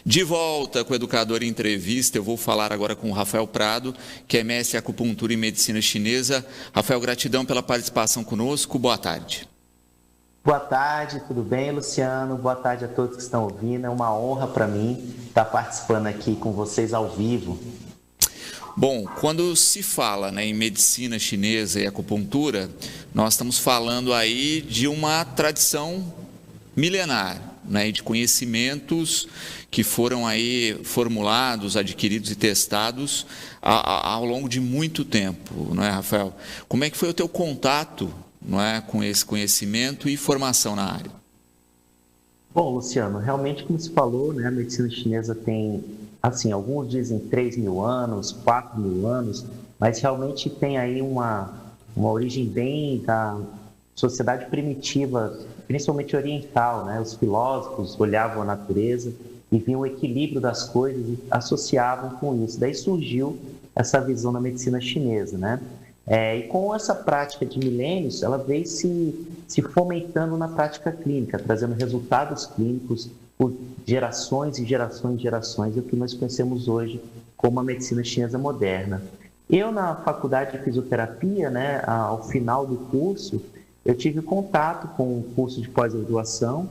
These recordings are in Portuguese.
De volta com o Educador em Entrevista, eu vou falar agora com o Rafael Prado, que é mestre em acupuntura e medicina chinesa. Rafael, gratidão pela participação conosco. Boa tarde. Boa tarde, tudo bem, Luciano? Boa tarde a todos que estão ouvindo. É uma honra para mim estar participando aqui com vocês ao vivo. Bom, quando se fala, em medicina chinesa e acupuntura, nós estamos falando aí de uma tradição milenar, de conhecimentos que foram aí formulados, adquiridos e testados ao longo de muito tempo, não é, Rafael? Como é que foi o teu contato, com esse conhecimento e formação na área? Bom, Luciano, realmente, como se falou, a medicina chinesa tem, assim, alguns dizem 3.000 anos, 4.000 anos, mas realmente tem aí uma origem bem da sociedade primitiva, principalmente oriental, Os filósofos olhavam a natureza e viam o equilíbrio das coisas e associavam com isso. Daí surgiu essa visão da medicina chinesa, E com essa prática de milênios, ela veio se fomentando na prática clínica, trazendo resultados clínicos por gerações e gerações e gerações, é o que nós conhecemos hoje como a medicina chinesa moderna. Eu, na faculdade de fisioterapia, ao final do curso, eu tive contato com um curso de pós-graduação,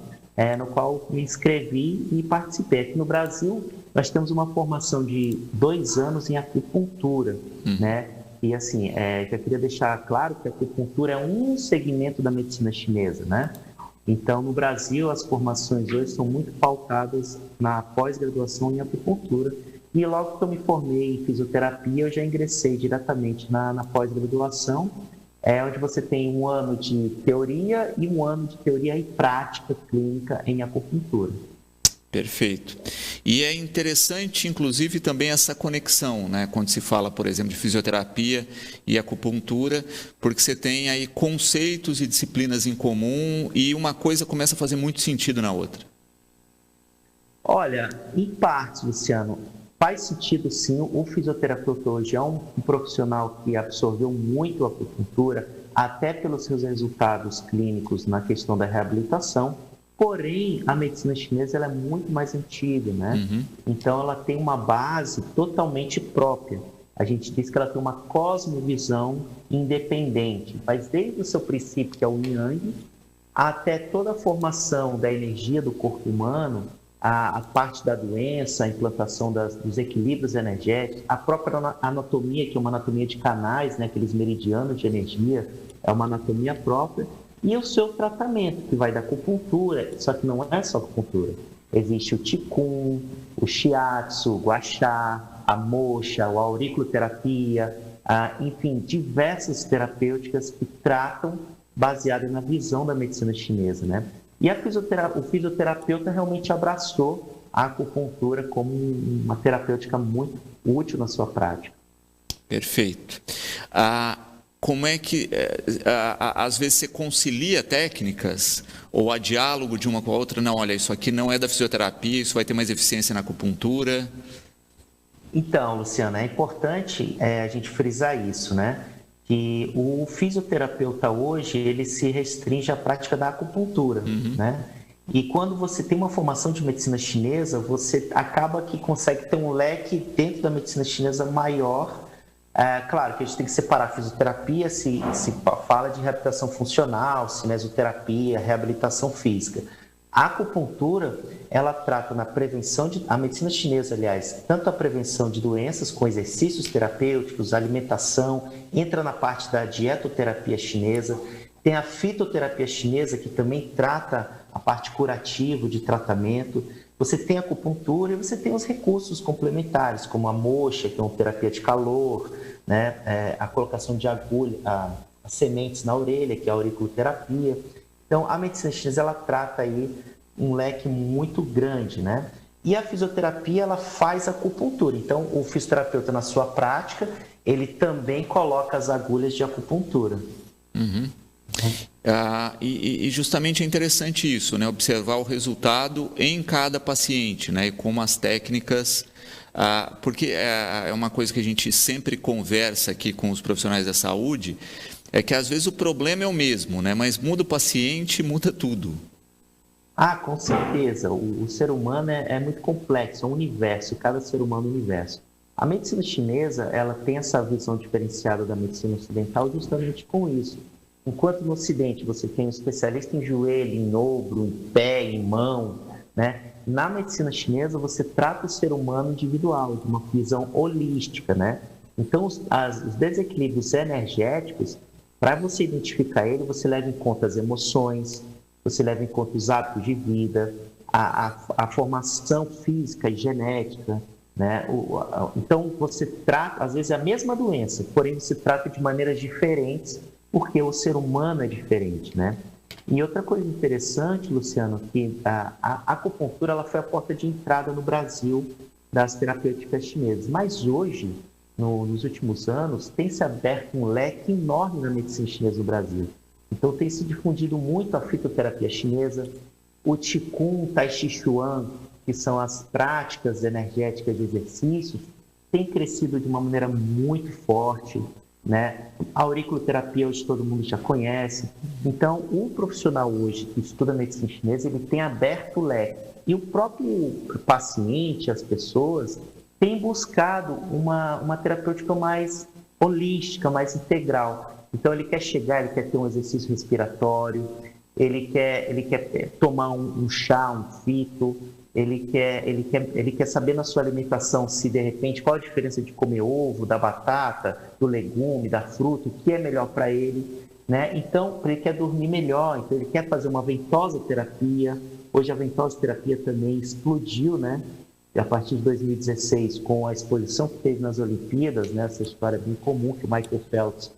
no qual me inscrevi e participei. Aqui no Brasil, nós temos uma formação de 2 anos em acupuntura, E assim, eu queria deixar claro que a acupuntura é um segmento da medicina chinesa, Então, no Brasil, as formações hoje são muito pautadas na pós-graduação em acupuntura. E logo que eu me formei em fisioterapia, eu já ingressei diretamente na pós-graduação, onde você tem 1 ano de teoria e 1 ano de teoria e prática clínica em acupuntura. Perfeito. E é interessante, inclusive, também essa conexão, quando se fala, por exemplo, de fisioterapia e acupuntura, porque você tem aí conceitos e disciplinas em comum e uma coisa começa a fazer muito sentido na outra. Olha, em parte, Luciano, faz sentido sim. O fisioterapeuta hoje é um profissional que absorveu muito a acupuntura, até pelos seus resultados clínicos na questão da reabilitação. Porém, a medicina chinesa ela é muito mais antiga, Então, ela tem uma base totalmente própria. A gente diz que ela tem uma cosmovisão independente, mas desde o seu princípio, que é o Yin Yang, até toda a formação da energia do corpo humano, a parte da doença, a implantação dos equilíbrios energéticos, a própria anatomia, que é uma anatomia de canais, aqueles meridianos de energia, é uma anatomia própria, e o seu tratamento, que vai da acupuntura, só que não é só acupuntura. Existe o Qigong, o Shiatsu, o Gua Sha, a Moxa, a auriculoterapia, enfim, diversas terapêuticas que tratam baseado na visão da medicina chinesa, E o fisioterapeuta realmente abraçou a acupuntura como uma terapêutica muito útil na sua prática. Perfeito. Como é que, às vezes, você concilia técnicas ou há diálogo de uma com a outra? Não, olha, isso aqui não é da fisioterapia, isso vai ter mais eficiência na acupuntura. Então, Luciana, é importante a gente frisar isso, Que o fisioterapeuta hoje, ele se restringe à prática da acupuntura, E quando você tem uma formação de medicina chinesa, você acaba que consegue ter um leque dentro da medicina chinesa maior. Claro que a gente tem que separar a fisioterapia, se fala de reabilitação funcional, cinesioterapia, reabilitação física. A acupuntura, ela trata na prevenção, a medicina chinesa, aliás, tanto a prevenção de doenças com exercícios terapêuticos, alimentação, entra na parte da dietoterapia chinesa, tem a fitoterapia chinesa, que também trata a parte curativa de tratamento. Você tem a acupuntura e você tem os recursos complementares, como a moxa, que é uma terapia de calor, a colocação de agulha, as sementes na orelha, que é a auriculoterapia. Então, a medicina chinesa, ela trata aí um leque muito grande, E a fisioterapia, ela faz acupuntura. Então, o fisioterapeuta, na sua prática, ele também coloca as agulhas de acupuntura. E justamente é interessante isso, observar o resultado em cada paciente, e como as técnicas, porque é uma coisa que a gente sempre conversa aqui com os profissionais da saúde, é que às vezes o problema é o mesmo, mas muda o paciente, muda tudo. Ah, com certeza. O ser humano é muito complexo, é um universo, cada ser humano é um universo. A medicina chinesa, ela tem essa visão diferenciada da medicina ocidental justamente com isso. Enquanto no Ocidente você tem um especialista em joelho, em ombro, em pé, em mão, né? Na medicina chinesa você trata o ser humano individual, de uma visão holística, né? Então os desequilíbrios energéticos, para você identificar ele, você leva em conta as emoções, você leva em conta os hábitos de vida, a formação física e genética, né? Então, você trata, às vezes, a mesma doença, porém, você trata de maneiras diferentes, porque o ser humano é diferente, né? E outra coisa interessante, Luciano, que a acupuntura ela foi a porta de entrada no Brasil das terapêuticas chinesas, mas hoje, nos últimos anos, tem se aberto um leque enorme na medicina chinesa no Brasil. Então, tem se difundido muito a fitoterapia chinesa, o Qigong, Tai Chi Chuan, que são as práticas energéticas de exercícios, tem crescido de uma maneira muito forte, né? A auriculoterapia hoje todo mundo já conhece. Então, o profissional hoje que estuda medicina chinesa, ele tem aberto o leque. E o próprio paciente, as pessoas, têm buscado uma terapêutica mais holística, mais integral. Então, ele quer chegar, ele quer ter um exercício respiratório, ele quer tomar um chá, um fito, ele quer saber na sua alimentação se, de repente, qual a diferença de comer ovo, da batata, do legume, da fruta, o que é melhor para ele, né? Então, ele quer dormir melhor, então ele quer fazer uma ventosa terapia. Hoje a ventosa terapia também explodiu, né? E a partir de 2016, com a exposição que teve nas Olimpíadas, né? Essa história bem comum que o Michael Phelps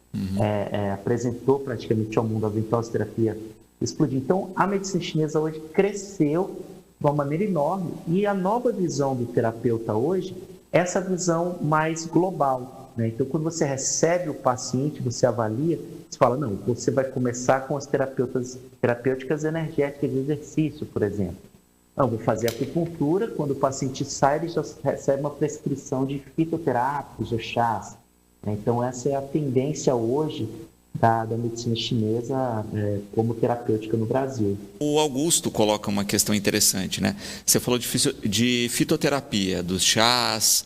apresentou praticamente ao mundo, a ventosa terapia explodiu. Então, a medicina chinesa hoje cresceu de uma maneira enorme e a nova visão do terapeuta hoje é essa visão mais global, né? Então, quando você recebe o paciente, você avalia, você fala, não, você vai começar com as terapêuticas energéticas de exercício, por exemplo. Não, vou fazer acupuntura, quando o paciente sai, ele já recebe uma prescrição de fitoterápicos ou chás. Então, essa é a tendência hoje da medicina chinesa como terapêutica no Brasil. O Augusto coloca uma questão interessante, né? Você falou de fitoterapia, dos chás.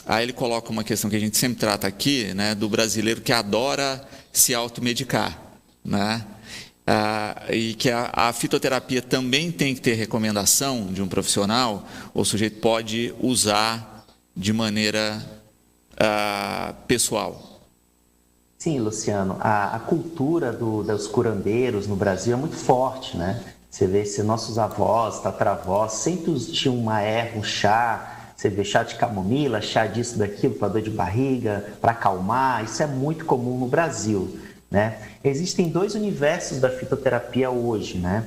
Aí ele coloca uma questão que a gente sempre trata aqui, né? Do brasileiro que adora se automedicar, né? E que a fitoterapia também tem que ter recomendação de um profissional, ou o sujeito pode usar de maneira pessoal. Sim, Luciano, a cultura dos curandeiros no Brasil é muito forte, né? Você vê se nossos avós, tataravós, sempre tinham uma erva, um chá, você vê chá de camomila, chá disso, daquilo, para dor de barriga, para acalmar, isso é muito comum no Brasil, né? Existem dois universos da fitoterapia hoje, né?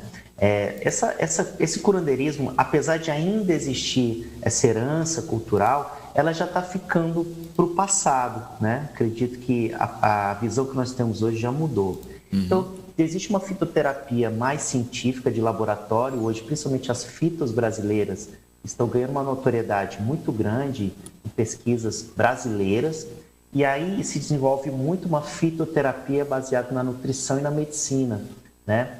Esse curandeirismo, apesar de ainda existir essa herança cultural, ela já está ficando para o passado, né? Acredito que a visão que nós temos hoje já mudou. Então, existe uma fitoterapia mais científica de laboratório hoje, principalmente as fitos brasileiras estão ganhando uma notoriedade muito grande em pesquisas brasileiras, e aí se desenvolve muito uma fitoterapia baseada na nutrição e na medicina, né?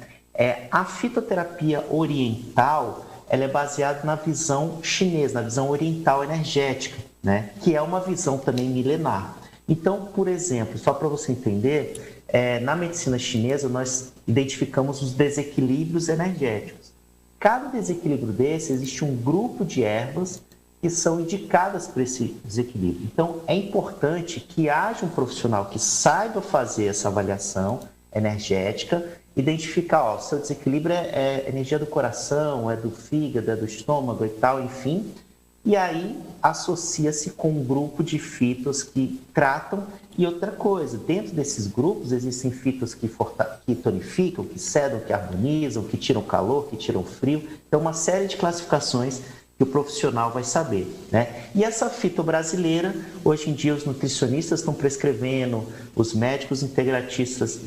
A fitoterapia oriental, ela é baseada na visão chinesa, na visão oriental energética, né? Que é uma visão também milenar. Então, por exemplo, só para você entender, na medicina chinesa nós identificamos os desequilíbrios energéticos. Cada desequilíbrio desse, existe um grupo de ervas que são indicadas para esse desequilíbrio. Então, é importante que haja um profissional que saiba fazer essa avaliação energética, identificar, seu desequilíbrio é energia do coração, é do fígado, é do estômago e tal, enfim. E aí associa-se com um grupo de fitos que tratam. E outra coisa, dentro desses grupos existem fitos que tonificam, que sedam, que harmonizam, que tiram calor, que tiram frio. Então, uma série de classificações que o profissional vai saber, né? E essa fito brasileira, hoje em dia os nutricionistas estão prescrevendo, os médicos integralistas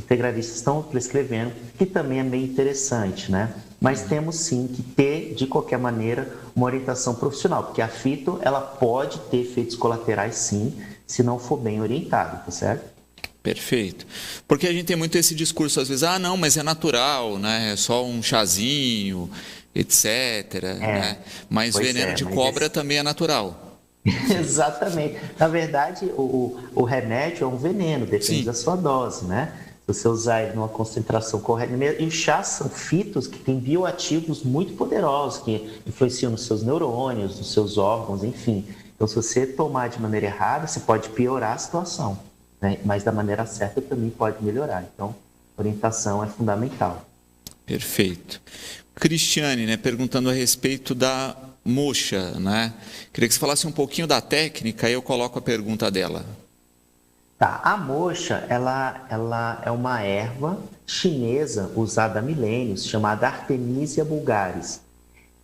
estão prescrevendo, que também é meio interessante, né? Mas temos sim que ter, de qualquer maneira, uma orientação profissional, porque a fito, ela pode ter efeitos colaterais sim, se não for bem orientada, tá certo? Perfeito. Porque a gente tem muito esse discurso, às vezes, não, mas é natural, né? É só um chazinho, etc. Né? Mas veneno de cobra também é natural. Exatamente. Na verdade, o remédio é um veneno, depende da sua dose, né? Se você usar ele numa concentração correta. E os chás são fitos que têm bioativos muito poderosos, que influenciam nos seus neurônios, nos seus órgãos, enfim. Então, se você tomar de maneira errada, você pode piorar a situação, né? Mas da maneira certa também pode melhorar. Então, orientação é fundamental. Perfeito. Cristiane, né, perguntando a respeito da moxa, né? Queria que você falasse um pouquinho da técnica, aí eu coloco a pergunta dela. Tá, a moxa, ela é uma erva chinesa usada há milênios, chamada Artemisia vulgaris.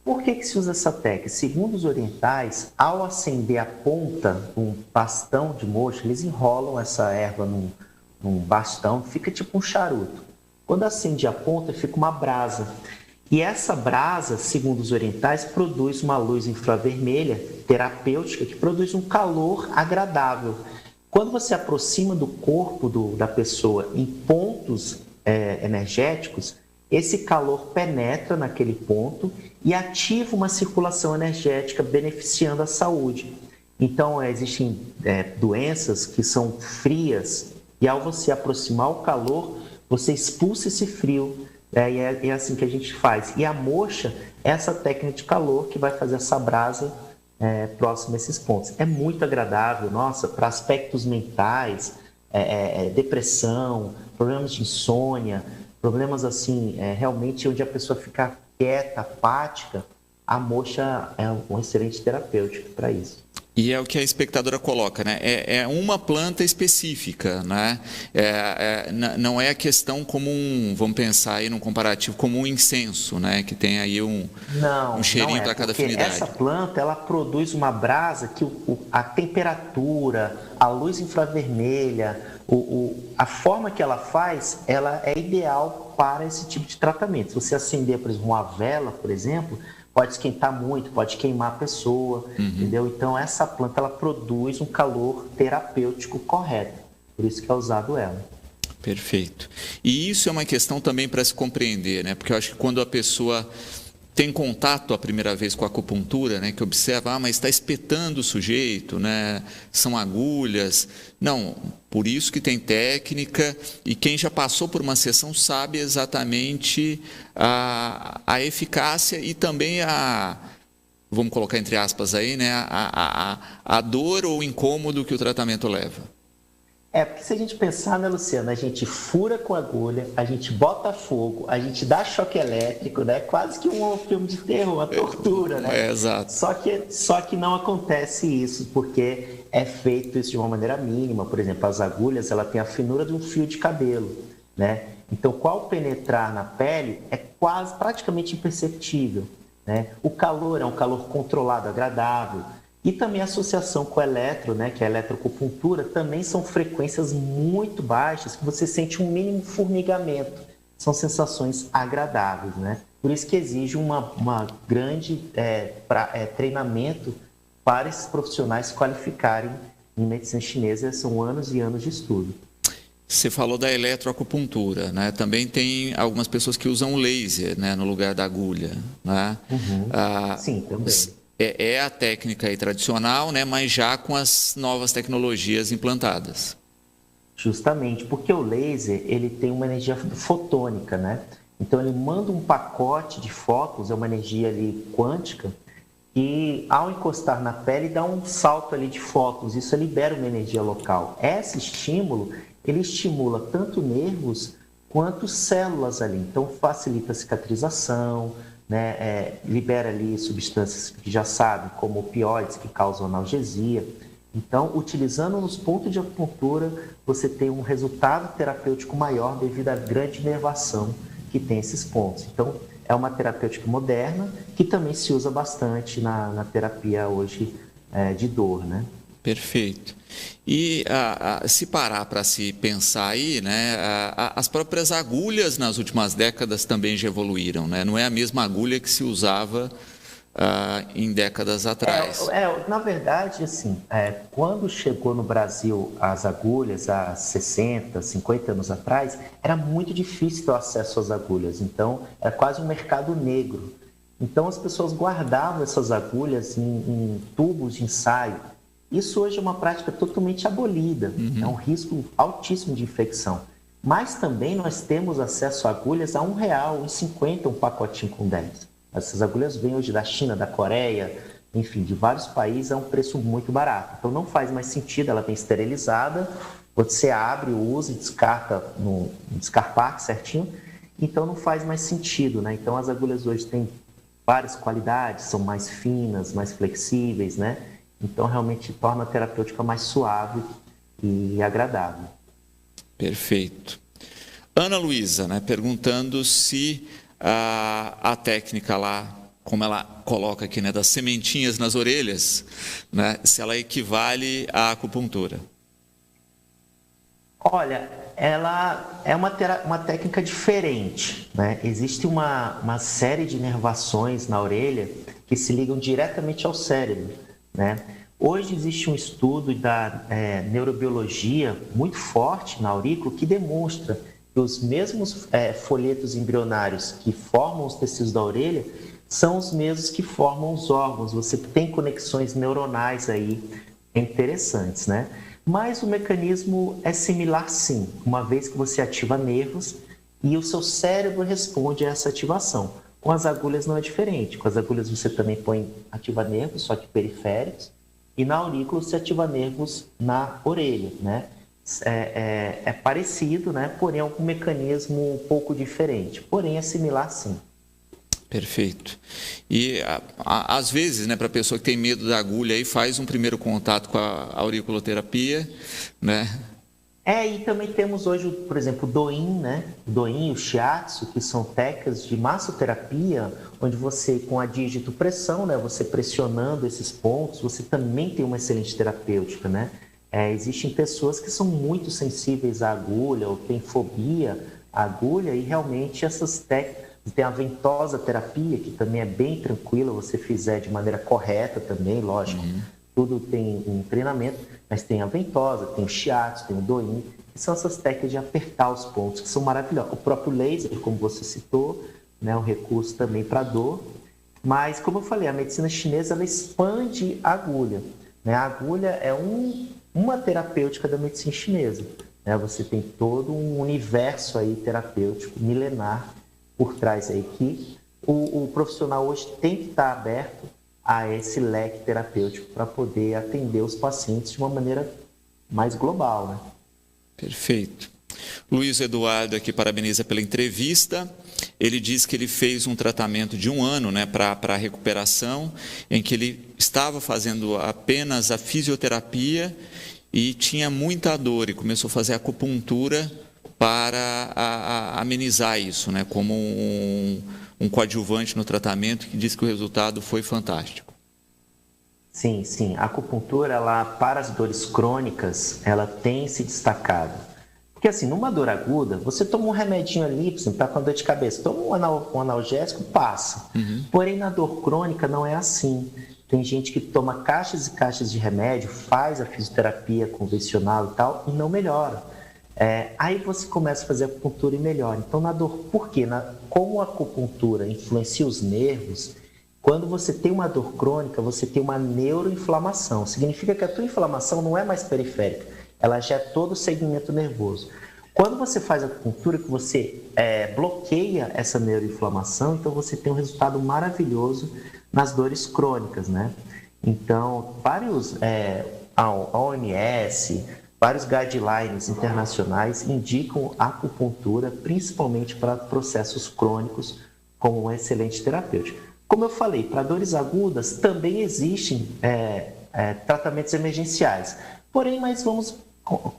Por que se usa essa técnica? Segundo os orientais, ao acender a ponta, um bastão de moxa, eles enrolam essa erva num bastão, fica tipo um charuto. Quando acende a ponta, fica uma brasa. E essa brasa, segundo os orientais, produz uma luz infravermelha terapêutica que produz um calor agradável. Quando você aproxima do corpo da pessoa em pontos energéticos, esse calor penetra naquele ponto e ativa uma circulação energética beneficiando a saúde. Então, existem doenças que são frias e ao você aproximar o calor, você expulsa esse frio. E é assim que a gente faz. E a moxa é essa técnica de calor que vai fazer essa brasa próximo a esses pontos. É muito agradável, nossa, para aspectos mentais, depressão, problemas de insônia, problemas assim, realmente onde a pessoa fica quieta, apática, a moxa é um excelente terapêutico para isso. E é o que a espectadora coloca, né? É uma planta específica, né? Não é a questão como vamos pensar aí num comparativo, como um incenso, né? Que tem aí um cheirinho para cada afinidade. Essa planta, ela produz uma brasa que a temperatura, a luz infravermelha, a forma que ela faz, ela é ideal para esse tipo de tratamento. Se você acender, por exemplo, uma vela, por exemplo, pode esquentar muito, pode queimar a pessoa, entendeu? Então, essa planta, ela produz um calor terapêutico correto. Por isso que é usado ela. Perfeito. E isso é uma questão também para se compreender, né? Porque eu acho que quando a pessoa tem contato a primeira vez com a acupuntura, né, que observa, mas está espetando o sujeito, né, são agulhas. Não, por isso que tem técnica, e quem já passou por uma sessão sabe exatamente a eficácia e também vamos colocar entre aspas aí, né, a dor ou incômodo que o tratamento leva. Porque se a gente pensar, né, Luciano, a gente fura com agulha, a gente bota fogo, a gente dá choque elétrico, né? Quase que um filme de terror, uma tortura, né? Exato. Só que não acontece isso, porque é feito isso de uma maneira mínima. Por exemplo, as agulhas, ela tem a finura de um fio de cabelo, né? Então, ao penetrar na pele, é praticamente imperceptível, né? O calor é um calor controlado, agradável. E também a associação com o eletro, né, que é a eletroacupuntura, também são frequências muito baixas, que você sente um mínimo formigamento. São sensações agradáveis, né? Por isso que exige uma grande treinamento para esses profissionais se qualificarem em medicina chinesa. São anos e anos de estudo. Você falou da eletroacupuntura, né? Também tem algumas pessoas que usam laser, né, no lugar da agulha, né? Sim, também. É a técnica aí tradicional, né, mas já com as novas tecnologias implantadas. Justamente, porque o laser ele tem uma energia fotônica, né? Então ele manda um pacote de fótons, é uma energia ali quântica, e ao encostar na pele dá um salto ali de fótons, isso libera uma energia local. Esse estímulo, ele estimula tanto nervos quanto células ali, então facilita a cicatrização, né, libera ali substâncias que já sabem, como opioides, que causam analgesia. Então, utilizando nos pontos de acupuntura, você tem um resultado terapêutico maior devido à grande inervação que tem esses pontos. Então, é uma terapêutica moderna que também se usa bastante na terapia hoje de dor, né? Perfeito. E se parar para se pensar aí, né, as próprias agulhas nas últimas décadas também já evoluíram, né? Não é a mesma agulha que se usava em décadas atrás. Na verdade, assim, quando chegou no Brasil as agulhas, há 60, 50 anos atrás, era muito difícil ter acesso às agulhas, então era quase um mercado negro. Então as pessoas guardavam essas agulhas em tubos de ensaio. Isso hoje é uma prática totalmente abolida, é um risco altíssimo de infecção. Mas também nós temos acesso a agulhas a R$1, R$1,50 um pacotinho com 10. Essas agulhas vêm hoje da China, da Coreia, enfim, de vários países, a um preço muito barato. Então não faz mais sentido, ela vem esterilizada, você abre, usa e descarta no descarpaque certinho, então não faz mais sentido, né? Então as agulhas hoje têm várias qualidades, são mais finas, mais flexíveis, né? Então realmente torna a terapêutica mais suave e agradável. Perfeito. Ana Luísa, né, perguntando se a técnica lá, como ela coloca aqui, né, das sementinhas nas orelhas, né, se ela equivale à acupuntura. Olha, ela é uma técnica diferente, né? Existe uma série de inervações na orelha que se ligam diretamente ao cérebro, né? Hoje existe um estudo da neurobiologia muito forte na aurícula que demonstra que os mesmos folhetos embrionários que formam os tecidos da orelha são os mesmos que formam os órgãos. Você tem conexões neuronais aí interessantes, né? Mas o mecanismo é similar sim, uma vez que você ativa nervos e o seu cérebro responde a essa ativação. Com as agulhas não é diferente. Com as agulhas você também ativa nervos, só que periféricos, e na aurícula você ativa nervos na orelha, né? É parecido, né? Porém é um mecanismo um pouco diferente. Porém é similar sim. Perfeito. E às vezes, né, para a pessoa que tem medo da agulha, aí faz um primeiro contato com a auriculoterapia, né? E também temos hoje, por exemplo, o Doin, né? O Doin e o Shiatsu, que são técnicas de massoterapia, onde você, com a digitopressão, né, você pressionando esses pontos, você também tem uma excelente terapêutica, né? Existem pessoas que são muito sensíveis à agulha ou têm fobia à agulha e realmente essas técnicas, tem a ventosa terapia, que também é bem tranquila, você fizer de maneira correta também, lógico, tudo tem um treinamento, mas tem a ventosa, tem o shiatsu, tem o doin, que são essas técnicas de apertar os pontos, que são maravilhosas. O próprio laser, como você citou, né, um recurso também para dor, mas como eu falei, a medicina chinesa ela expande a agulha, né? A agulha é uma terapêutica da medicina chinesa, né? Você tem todo um universo aí terapêutico milenar por trás aí que o profissional hoje tem que estar aberto a esse leque terapêutico para poder atender os pacientes de uma maneira mais global, né? Perfeito. Luiz Eduardo aqui parabeniza pela entrevista. Ele diz que ele fez um tratamento de 1 ano, né, para a recuperação, em que ele estava fazendo apenas a fisioterapia e tinha muita dor e começou a fazer acupuntura para amenizar isso, né, como um coadjuvante no tratamento, que diz que o resultado foi fantástico. Sim, sim. A acupuntura, ela, para as dores crônicas, ela tem se destacado. Porque assim, numa dor aguda, você toma um remedinho ali, por exemplo, está com dor de cabeça, toma um analgésico, passa. Porém, na dor crônica não é assim. Tem gente que toma caixas e caixas de remédio, faz a fisioterapia convencional e tal, e não melhora. Aí você começa a fazer acupuntura e melhora. Então, na dor, por quê? Como a acupuntura influencia os nervos, quando você tem uma dor crônica, você tem uma neuroinflamação. Significa que a tua inflamação não é mais periférica, ela já é todo o segmento nervoso. Quando você faz acupuntura, que você bloqueia essa neuroinflamação, então você tem um resultado maravilhoso nas dores crônicas, né? Então, a OMS, vários guidelines internacionais indicam a acupuntura, principalmente para processos crônicos, como uma excelente terapêutica. Como eu falei, para dores agudas também existem tratamentos emergenciais. Porém, mas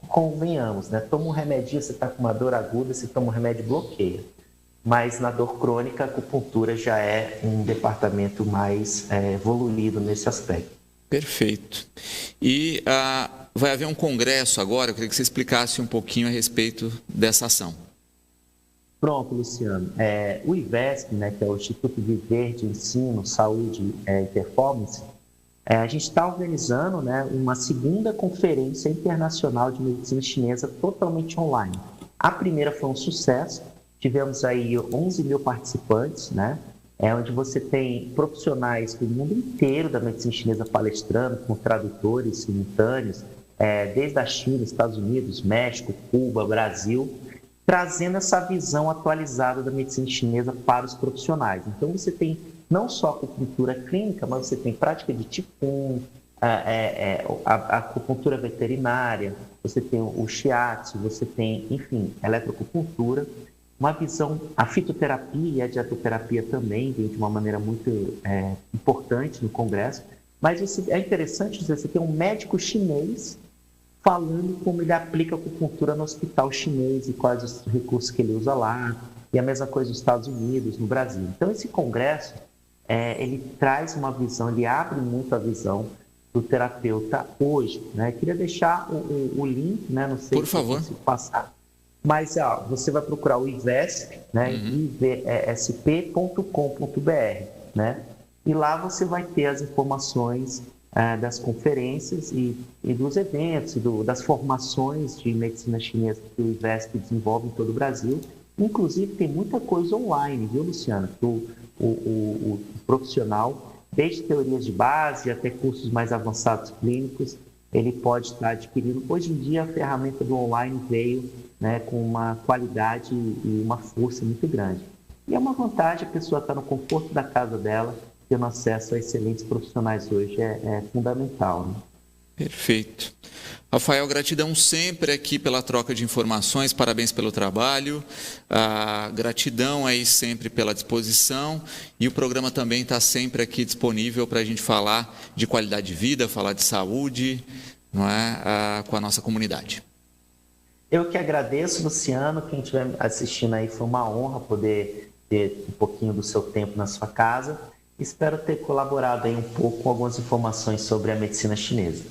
convenhamos, né? Toma um remédio, você está com uma dor aguda, você toma um remédio e bloqueia. Mas na dor crônica, a acupuntura já é um departamento mais evoluído nesse aspecto. Perfeito. E vai haver um congresso agora, eu queria que você explicasse um pouquinho a respeito dessa ação. Pronto, Luciano. O IVESP, né, que é o Instituto Viver de Ensino, Saúde e Performance, a gente está organizando, né, uma segunda conferência internacional de medicina chinesa totalmente online. A primeira foi um sucesso, tivemos aí 11 mil participantes, né, onde você tem profissionais do mundo inteiro da medicina chinesa palestrando, com tradutores simultâneos, desde a China, Estados Unidos, México, Cuba, Brasil, trazendo essa visão atualizada da medicina chinesa para os profissionais. Então, você tem não só a acupuntura clínica, mas você tem prática de Qigong, a acupuntura veterinária, você tem o shiatsu, você tem, enfim, eletroacupuntura, uma visão, a fitoterapia e a dietoterapia também vem de uma maneira muito importante no congresso, mas é interessante dizer, você tem um médico chinês falando como ele aplica a acupuntura no hospital chinês e quais os recursos que ele usa lá, e a mesma coisa nos Estados Unidos, no Brasil. Então, esse congresso, ele traz uma visão, ele abre muito a visão do terapeuta hoje, né? Queria deixar o link, né? Não sei Por favor. Se passar, mas você vai procurar o IVESP, né? ivesp.com.br, né? E lá você vai ter as informações das conferências e dos eventos, das formações de medicina chinesa que o IVESP desenvolve em todo o Brasil. Inclusive, tem muita coisa online, viu, Luciana? O profissional, desde teorias de base até cursos mais avançados clínicos, ele pode estar adquirindo. Hoje em dia, a ferramenta do online veio, né, com uma qualidade e uma força muito grande. E é uma vantagem a pessoa estar no conforto da casa dela, tendo acesso a excelentes profissionais hoje é fundamental, né? Perfeito. Rafael, gratidão sempre aqui pela troca de informações, parabéns pelo trabalho, gratidão aí sempre pela disposição, e o programa também está sempre aqui disponível para a gente falar de qualidade de vida, falar de saúde, não é, com a nossa comunidade. Eu que agradeço, Luciano, quem estiver assistindo aí, foi uma honra poder ter um pouquinho do seu tempo na sua casa. Espero ter colaborado aí um pouco com algumas informações sobre a medicina chinesa.